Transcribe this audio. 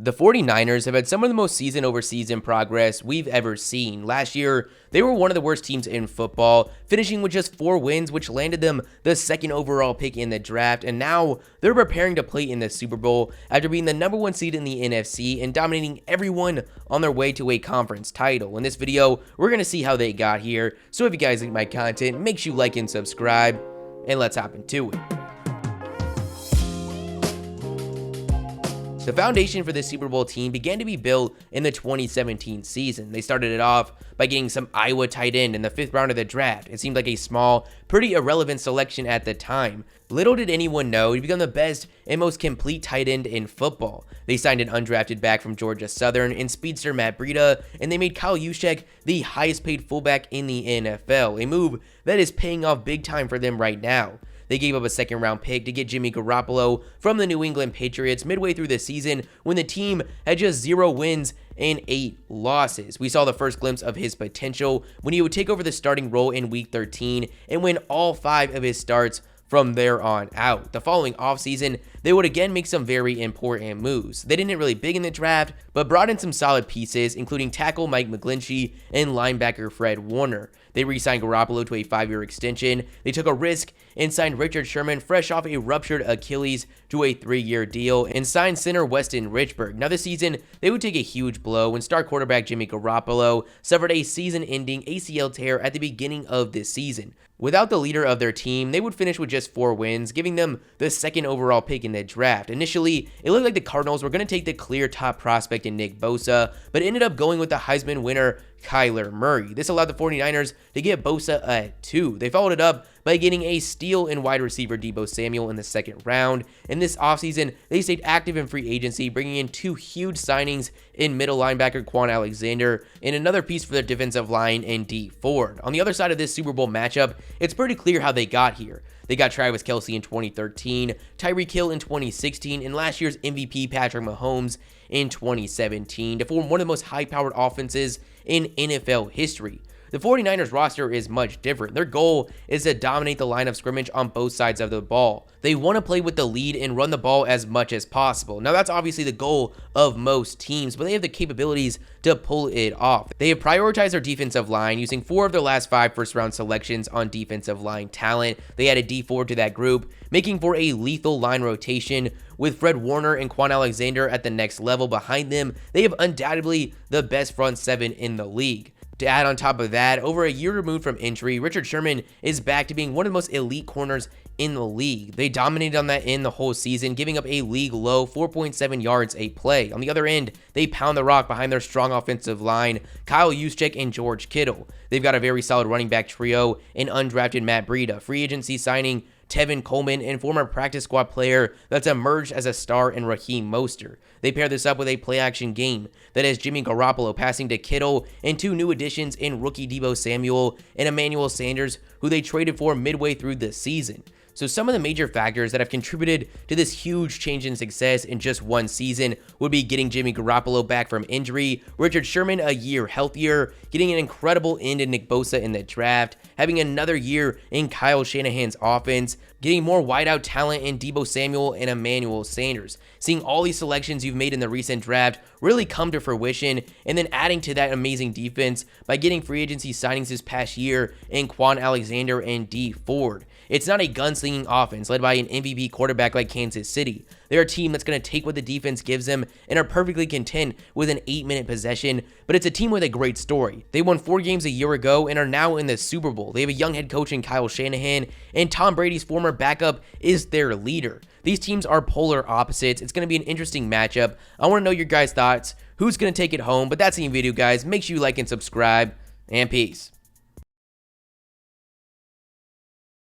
The 49ers have had some of the most season over season progress we've ever seen. Last year, they were one of the worst teams in football, finishing with just 4 wins, which landed them the 2nd overall pick in the draft, and now they're preparing to play in the Super Bowl after being the #1 seed in the NFC and dominating everyone on their way to a conference title. In this video, we're going to see how they got here, so if you guys like my content, make sure you like and subscribe, and let's hop into it. The foundation for this Super Bowl team began to be built in the 2017 season. They started it off by getting some Iowa tight end in the 5th round of the draft. It seemed like a small, pretty irrelevant selection at the time. Little did anyone know he'd become the best and most complete tight end in football. They signed an undrafted back from Georgia Southern in speedster Matt Breida, and they made Kyle Juszczyk the highest paid fullback in the NFL, a move that is paying off big time for them right now. They gave up a 2nd round pick to get Jimmy Garoppolo from the New England Patriots midway through the season when the team had just 0 wins and 8 losses. We saw the first glimpse of his potential when he would take over the starting role in Week 13 and win all 5 of his starts from there on out. The following offseason, they would again make some very important moves. They didn't really big in the draft, but brought in some solid pieces, including tackle Mike McGlinchey and linebacker Fred Warner. They re-signed Garoppolo to a 5-year extension. They took a risk and signed Richard Sherman, fresh off a ruptured Achilles, to a 3-year deal, and signed center Weston Richburg. Now this season, they would take a huge blow when star quarterback Jimmy Garoppolo suffered a season-ending ACL tear at the beginning of this season. Without the leader of their team, they would finish with just 4 wins, giving them the 2nd overall pick in the draft. Initially, it looked like the Cardinals were going to take the clear top prospect in Nick Bosa, but ended up going with the Heisman winner Kyler Murray. This allowed the 49ers to get Bosa at 2. They followed it up by getting a steal in wide receiver Deebo Samuel in the 2nd round. In this offseason, they stayed active in free agency, bringing in 2 huge signings in middle linebacker Quan Alexander and another piece for their defensive line in Dee Ford. On the other side of this Super Bowl matchup, it's pretty clear how they got here. They got Travis Kelce in 2013, Tyreek Hill in 2016, and last year's MVP Patrick Mahomes in 2017 to form one of the most high-powered offenses in NFL history. The 49ers roster is much different. Their goal is to dominate the line of scrimmage on both sides of the ball. They want to play with the lead and run the ball as much as possible. Now that's obviously the goal of most teams, but they have the capabilities to pull it off. They have prioritized their defensive line, using 4 of their last 5 first-round selections on defensive line talent. They added Dee Ford to that group, making for a lethal line rotation with Fred Warner and Quan Alexander at the next level behind them. They have undoubtedly the best front 7 in the league. To add on top of that, over a year removed from injury, Richard Sherman is back to being one of the most elite corners in the league. They dominated on that end the whole season, giving up a league low 4.7 yards a play. On the other end, they pound the rock behind their strong offensive line, Kyle Juszczyk and George Kittle. They've got a very solid running back trio in undrafted Matt Breida, free agency signing Tevin Coleman, and former practice squad player that's emerged as a star in Raheem Mostert. They pair this up with a play-action game that has Jimmy Garoppolo passing to Kittle and 2 new additions in rookie Deebo Samuel and Emmanuel Sanders, who they traded for midway through the season. So some of the major factors that have contributed to this huge change in success in just one season would be getting Jimmy Garoppolo back from injury, Richard Sherman a year healthier, getting an incredible end in Nick Bosa in the draft, having another year in Kyle Shanahan's offense, getting more wideout talent in Deebo Samuel and Emmanuel Sanders, seeing all these selections you've made in the recent draft really come to fruition, and then adding to that amazing defense by getting free agency signings this past year in Quan Alexander and Dee Ford. It's not a gunslinging offense led by an MVP quarterback like Kansas City. They're a team that's going to take what the defense gives them and are perfectly content with an 8-minute possession, but it's a team with a great story. They won 4 games a year ago and are now in the Super Bowl. They have a young head coach in Kyle Shanahan, and Tom Brady's former backup is their leader. These teams are polar opposites. It's going to be an interesting matchup. I want to know your guys' thoughts. Who's going to take it home? But that's the video, guys. Make sure you like and subscribe, and peace.